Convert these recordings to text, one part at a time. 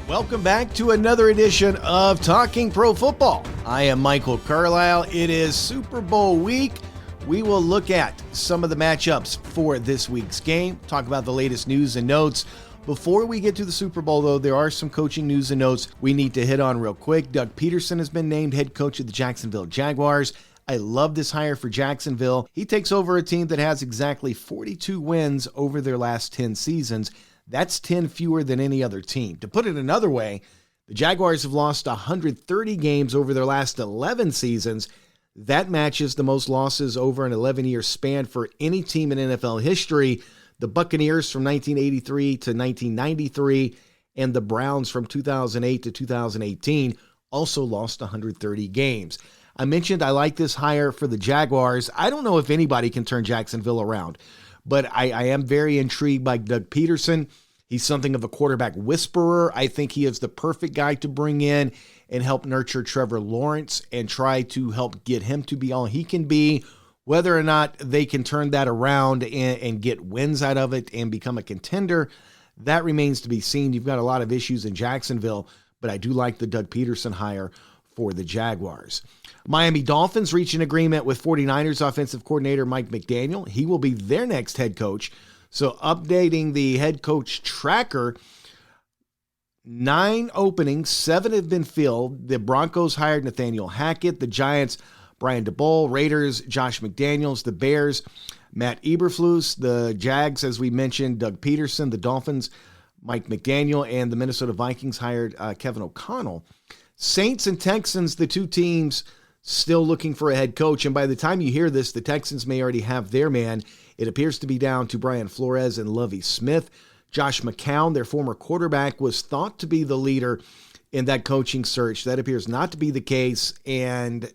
Welcome back to another edition of Talking Pro Football. I am Michael Carlyle. It is Super Bowl week. We will look at some of the matchups for this week's game, talk about the latest news and notes. Before we get to the Super Bowl, though, there are some coaching news and notes we need to hit on real quick. Doug Peterson has been named head coach of the Jacksonville Jaguars. I love this hire for Jacksonville. He takes over a team that has exactly 42 wins over their last 10 seasons. That's 10 fewer than any other team. To put it another way, the Jaguars have lost 130 games over their last 11 seasons. That matches the most losses over an 11-year span for any team in NFL history. The Buccaneers from 1983 to 1993 and the Browns from 2008 to 2018 also lost 130 games. I mentioned I like this hire for the Jaguars. I don't know if anybody can turn Jacksonville around, but I am very intrigued by Doug Peterson. He's something of a quarterback whisperer. I think he is the perfect guy to bring in and help nurture Trevor Lawrence and try to help get him to be all he can be. Whether or not they can turn that around and get wins out of it and become a contender, that remains to be seen. You've got a lot of issues in Jacksonville, but I do like the Doug Peterson hire for the Jaguars. Miami Dolphins reach an agreement with 49ers offensive coordinator Mike McDaniel. He will be their next head coach. So updating the head coach tracker, 9 openings, 7 have been filled. The Broncos hired Nathaniel Hackett. The Giants, Brian DeBoll. Raiders, Josh McDaniels. The Bears, Matt Eberflus. The Jags, as we mentioned, Doug Peterson. The Dolphins, Mike McDaniel. And the Minnesota Vikings hired Kevin O'Connell. Saints and Texans, the two teams still looking for a head coach. And by the time you hear this, the Texans may already have their man. It appears to be down to Brian Flores and Lovie Smith. Josh McCown, their former quarterback, was thought to be the leader in that coaching search. That appears not to be the case, and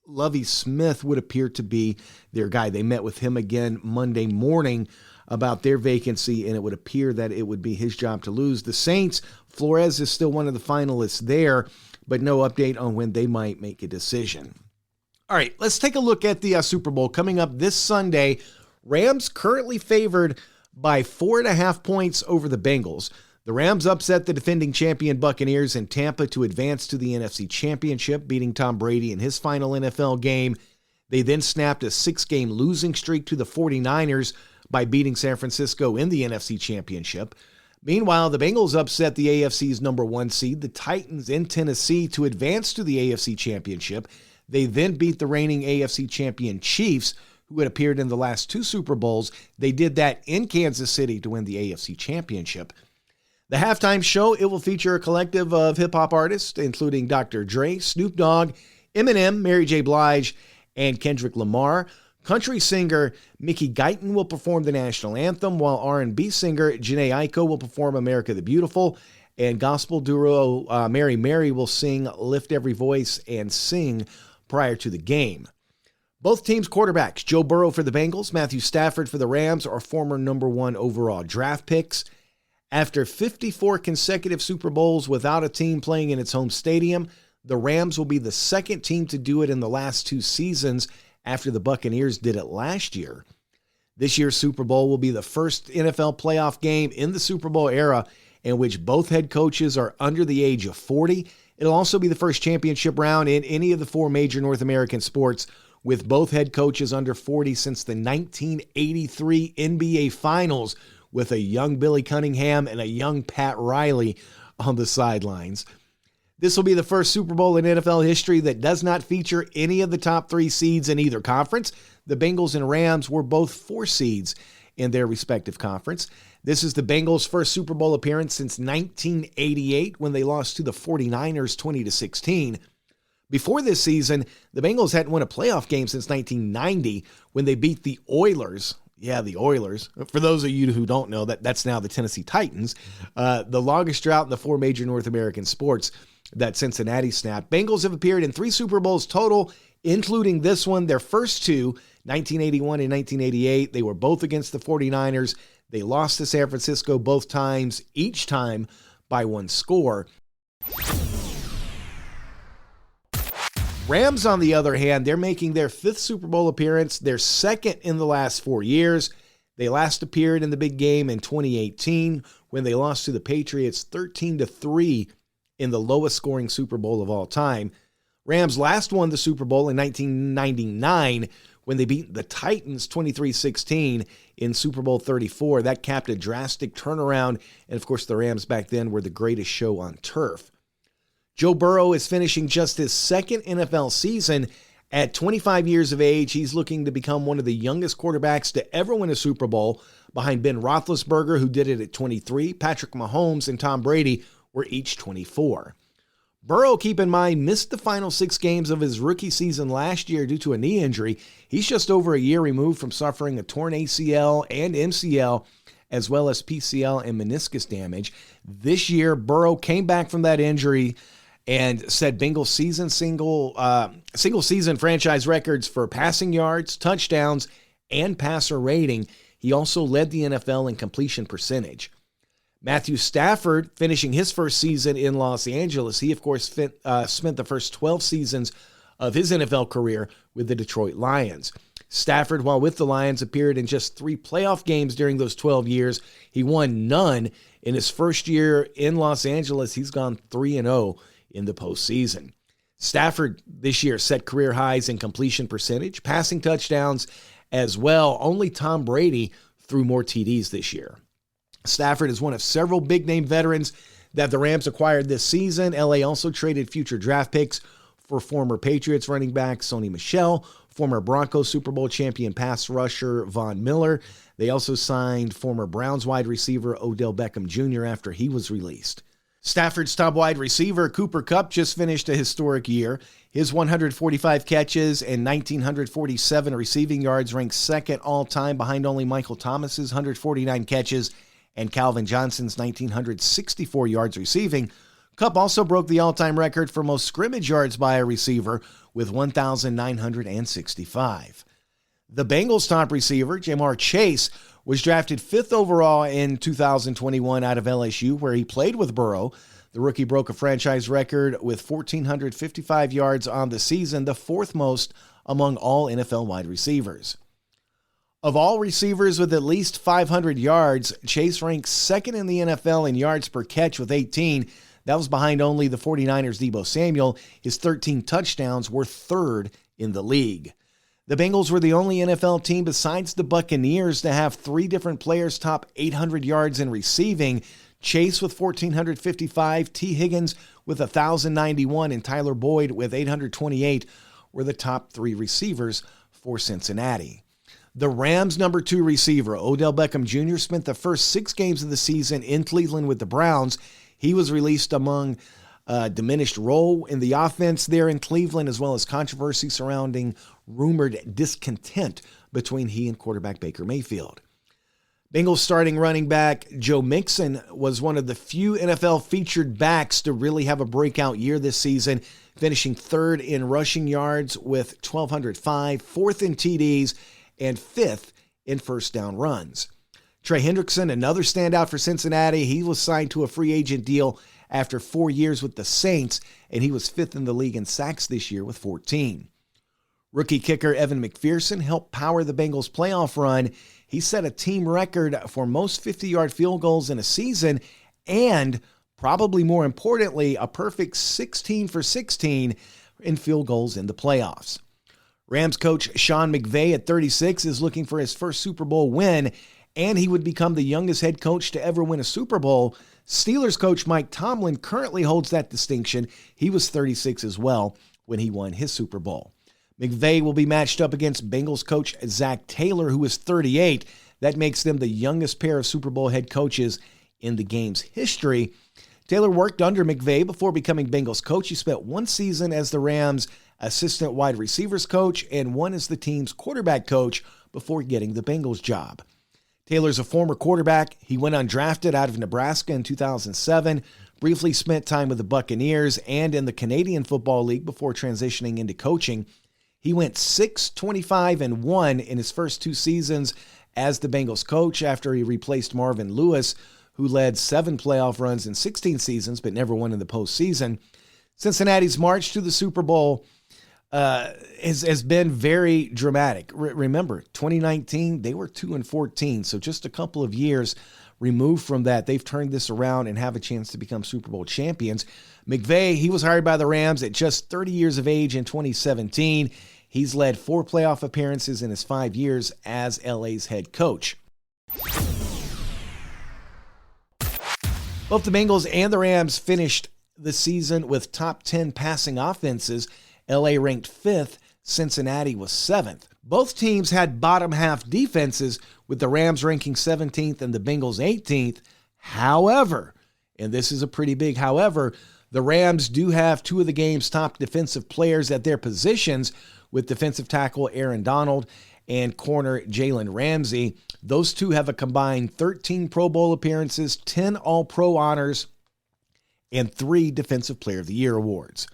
Lovie Smith would appear to be their guy. They met with him again Monday morning about their vacancy, and it would appear that it would be his job to lose. The Saints, Flores is still one of the finalists there, but no update on when they might make a decision. All right, let's take a look at the Super Bowl coming up this Sunday. Rams currently favored by 4.5 points over the Bengals. The Rams upset the defending champion Buccaneers in Tampa to advance to the NFC Championship, beating Tom Brady in his final NFL game. They then snapped a 6-game losing streak to the 49ers by beating San Francisco in the NFC Championship. Meanwhile, the Bengals upset the AFC's number 1 seed, the Titans in Tennessee, to advance to the AFC Championship. They then beat the reigning AFC champion Chiefs, who had appeared in the last 2 Super Bowls. They did that in Kansas City to win the AFC Championship. The halftime show, it will feature a collective of hip-hop artists, including Dr. Dre, Snoop Dogg, Eminem, Mary J. Blige, and Kendrick Lamar. Country singer Mickey Guyton will perform the national anthem, while R&B singer Jhené Aiko will perform America the Beautiful, and gospel duo Mary Mary will sing Lift Every Voice and Sing prior to the game. Both teams' quarterbacks, Joe Burrow for the Bengals, Matthew Stafford for the Rams, are former number 1 overall draft picks. After 54 consecutive Super Bowls without a team playing in its home stadium, the Rams will be the second team to do it in the last 2 seasons after the Buccaneers did it last year. This year's Super Bowl will be the first NFL playoff game in the Super Bowl era in which both head coaches are under the age of 40. It'll also be the first championship round in any of the 4 major North American sports, with both head coaches under 40 since the 1983 NBA Finals, with a young Billy Cunningham and a young Pat Riley on the sidelines. This will be the first Super Bowl in NFL history that does not feature any of the top 3 seeds in either conference. The Bengals and Rams were both 4 seeds in their respective conference. This is the Bengals' first Super Bowl appearance since 1988, when they lost to the 49ers 20-16. Before this season, the Bengals hadn't won a playoff game since 1990, when they beat the Oilers. Yeah, the Oilers. For those of you who don't know, that's now the Tennessee Titans. The longest drought in the 4 major North American sports that Cincinnati snapped. Bengals have appeared in 3 Super Bowls total, including this one. Their first 2, 1981 and 1988, they were both against the 49ers. They lost to San Francisco both times, each time by 1 score. Rams, on the other hand, they're making their 5th Super Bowl appearance, their 2nd in the last 4 years. They last appeared in the big game in 2018 when they lost to the Patriots 13-3 in the lowest scoring Super Bowl of all time. Rams last won the Super Bowl in 1999 when they beat the Titans 23-16 in Super Bowl 34. That capped a drastic turnaround, and of course the Rams back then were the greatest show on turf. Joe Burrow is finishing just his second NFL season. At 25 years of age, he's looking to become one of the youngest quarterbacks to ever win a Super Bowl, behind Ben Roethlisberger, who did it at 23, Patrick Mahomes, and Tom Brady were each 24. Burrow, keep in mind, missed the final 6 games of his rookie season last year due to a knee injury. He's just over a year removed from suffering a torn ACL and MCL, as well as PCL and meniscus damage. This year, Burrow came back from that injury and set Bengals single season franchise records for passing yards, touchdowns, and passer rating. He also led the NFL in completion percentage. Matthew Stafford, finishing his first season in Los Angeles. He, of course, spent the first 12 seasons of his NFL career with the Detroit Lions. Stafford, while with the Lions, appeared in just 3 playoff games during those 12 years. He won none. In his first year in Los Angeles, he's gone 3-0 in the postseason. Stafford this year set career highs in completion percentage, passing touchdowns as well. Only Tom Brady threw more TDs this year. Stafford is one of several big-name veterans that the Rams acquired this season. LA also traded future draft picks for former Patriots running back Sony Michel, former Broncos Super Bowl champion pass rusher Von Miller. They also signed former Browns wide receiver Odell Beckham Jr. after he was released. Stafford's top wide receiver, Cooper Kupp, just finished a historic year. His 145 catches and 1,947 receiving yards ranked second all-time, behind only Michael Thomas's 149 catches and Calvin Johnson's 1,964 yards receiving. Kupp also broke the all-time record for most scrimmage yards by a receiver with 1,965. The Bengals' top receiver, Jamar Chase, was drafted 5th overall in 2021 out of LSU, where he played with Burrow. The rookie broke a franchise record with 1,455 yards on the season, the 4th most among all NFL wide receivers. Of all receivers with at least 500 yards, Chase ranks 2nd in the NFL in yards per catch with 18. That was behind only the 49ers' Deebo Samuel. His 13 touchdowns were 3rd in the league. The Bengals were the only NFL team besides the Buccaneers to have 3 different players top 800 yards in receiving. Chase with 1,455, T. Higgins with 1,091, and Tyler Boyd with 828 were the top 3 receivers for Cincinnati. The Rams' number 2 receiver, Odell Beckham Jr., spent the first 6 games of the season in Cleveland with the Browns. He was released among diminished role in the offense there in Cleveland, as well as controversy surrounding rumored discontent between he and quarterback Baker Mayfield. Bengals starting running back Joe Mixon was one of the few NFL featured backs to really have a breakout year this season, finishing 3rd in rushing yards with 1,205, 4th in TDs, and 5th in first down runs. Trey Hendrickson, another standout for Cincinnati. He was signed to a free agent deal after 4 years with the Saints, and he was 5th in the league in sacks this year with 14. Rookie kicker Evan McPherson helped power the Bengals' playoff run. He set a team record for most 50-yard field goals in a season and, probably more importantly, a perfect 16 for 16 in field goals in the playoffs. Rams coach Sean McVay at 36 is looking for his first Super Bowl win, and he would become the youngest head coach to ever win a Super Bowl. Steelers coach Mike Tomlin currently holds that distinction. He was 36 as well when he won his Super Bowl. McVay will be matched up against Bengals coach Zach Taylor, who is 38. That makes them the youngest pair of Super Bowl head coaches in the game's history. Taylor worked under McVay before becoming Bengals coach. He spent 1 season as the Rams' assistant wide receivers coach and 1 as the team's quarterback coach before getting the Bengals job. Taylor's a former quarterback. He went undrafted out of Nebraska in 2007, briefly spent time with the Buccaneers and in the Canadian Football League before transitioning into coaching. He went 6-25-1 in his first 2 seasons as the Bengals coach after he replaced Marvin Lewis, who led 7 playoff runs in 16 seasons but never won in the postseason. Cincinnati's march to the Super Bowl has been very dramatic. Remember, 2019, they were 2-14. So just a couple of years removed from that, they've turned this around and have a chance to become Super Bowl champions. McVay, he was hired by the Rams at just 30 years of age in 2017. He's led 4 playoff appearances in his 5 years as LA's head coach. Both the Bengals and the Rams finished the season with top 10 passing offenses. LA ranked 5th, Cincinnati was 7th. Both teams had bottom half defenses, with the Rams ranking 17th and the Bengals 18th. However, and this is a pretty big however, the Rams do have 2 of the game's top defensive players at their positions, with defensive tackle Aaron Donald and corner Jalen Ramsey. Those 2 have a combined 13 Pro Bowl appearances, 10 All-Pro honors, and 3 Defensive Player of the Year awards.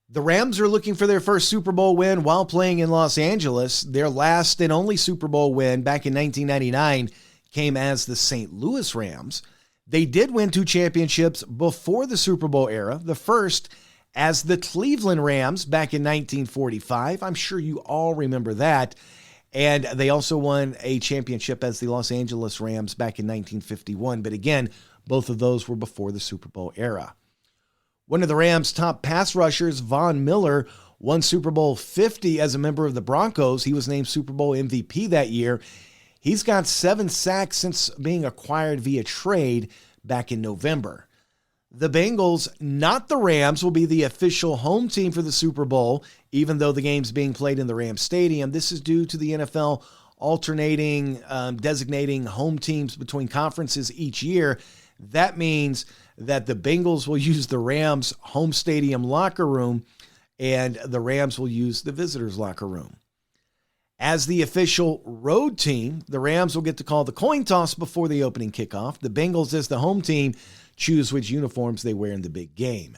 The Rams are looking for their first Super Bowl win while playing in Los Angeles. Their last and only Super Bowl win back in 1999 came as the St. Louis Rams. They did win 2 championships before the Super Bowl era, the first as the Cleveland Rams back in 1945. I'm sure you all remember that. And they also won a championship as the Los Angeles Rams back in 1951. But again, both of those were before the Super Bowl era. One of the Rams' top pass rushers, Von Miller, won Super Bowl 50 as a member of the Broncos. He was named Super Bowl MVP that year. He's got 7 sacks since being acquired via trade back in November. The Bengals, not the Rams, will be the official home team for the Super Bowl, even though the game's being played in the Rams Stadium. This is due to the NFL designating home teams between conferences each year. That means that the Bengals will use the Rams' home stadium locker room, and the Rams will use the visitors' locker room. As the official road team, the Rams will get to call the coin toss before the opening kickoff. The Bengals, as the home team, choose which uniforms they wear in the big game.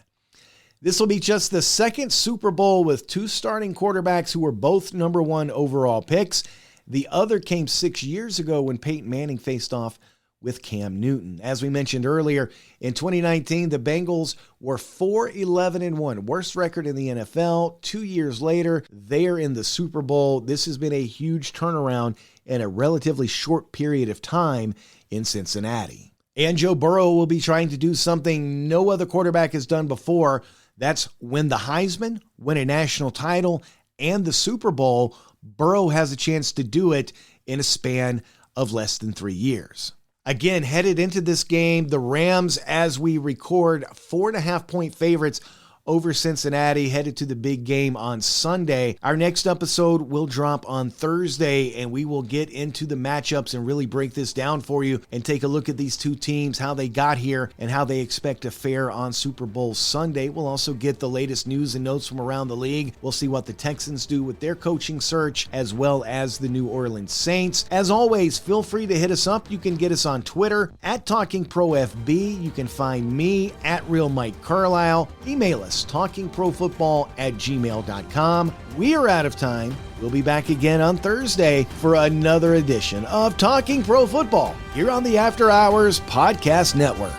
This will be just the second Super Bowl with 2 starting quarterbacks who were both number 1 overall picks. The other came 6 years ago when Peyton Manning faced off with Cam Newton. As we mentioned earlier, in 2019, the Bengals were 4-11-1, worst record in the NFL. 2 years later, they are in the Super Bowl. This has been a huge turnaround in a relatively short period of time in Cincinnati. And Joe Burrow will be trying to do something no other quarterback has done before. That's win the Heisman, win a national title, and the Super Bowl. Burrow has a chance to do it in a span of less than 3 years. Again, headed into this game, the Rams, as we record, 4.5-point favorites over Cincinnati, headed to the big game on Sunday. Our next episode will drop on Thursday, and we will get into the matchups and really break this down for you and take a look at these 2 teams, how they got here, and how they expect to fare on Super Bowl Sunday. We'll also get the latest news and notes from around the league. We'll see what the Texans do with their coaching search, as well as the New Orleans Saints. As always, feel free to hit us up. You can get us on Twitter at TalkingProFB. You can find me at Real Mike Carlyle. Email us, talkingproffootball@gmail.com. We are out of time. We'll be back again on Thursday for another edition of Talking Pro Football here on the After Hours Podcast Network.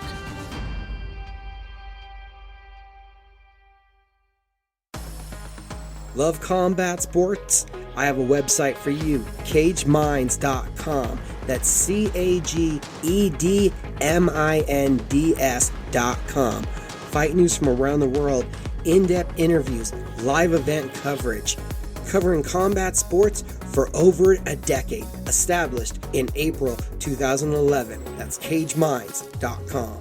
Love combat sports? I have a website for you, cageminds.com. That's CAGEDMINDS.com. Fight news from around the world, in-depth interviews, live event coverage, covering combat sports for over a decade. Established in April 2011. That's cageminds.com.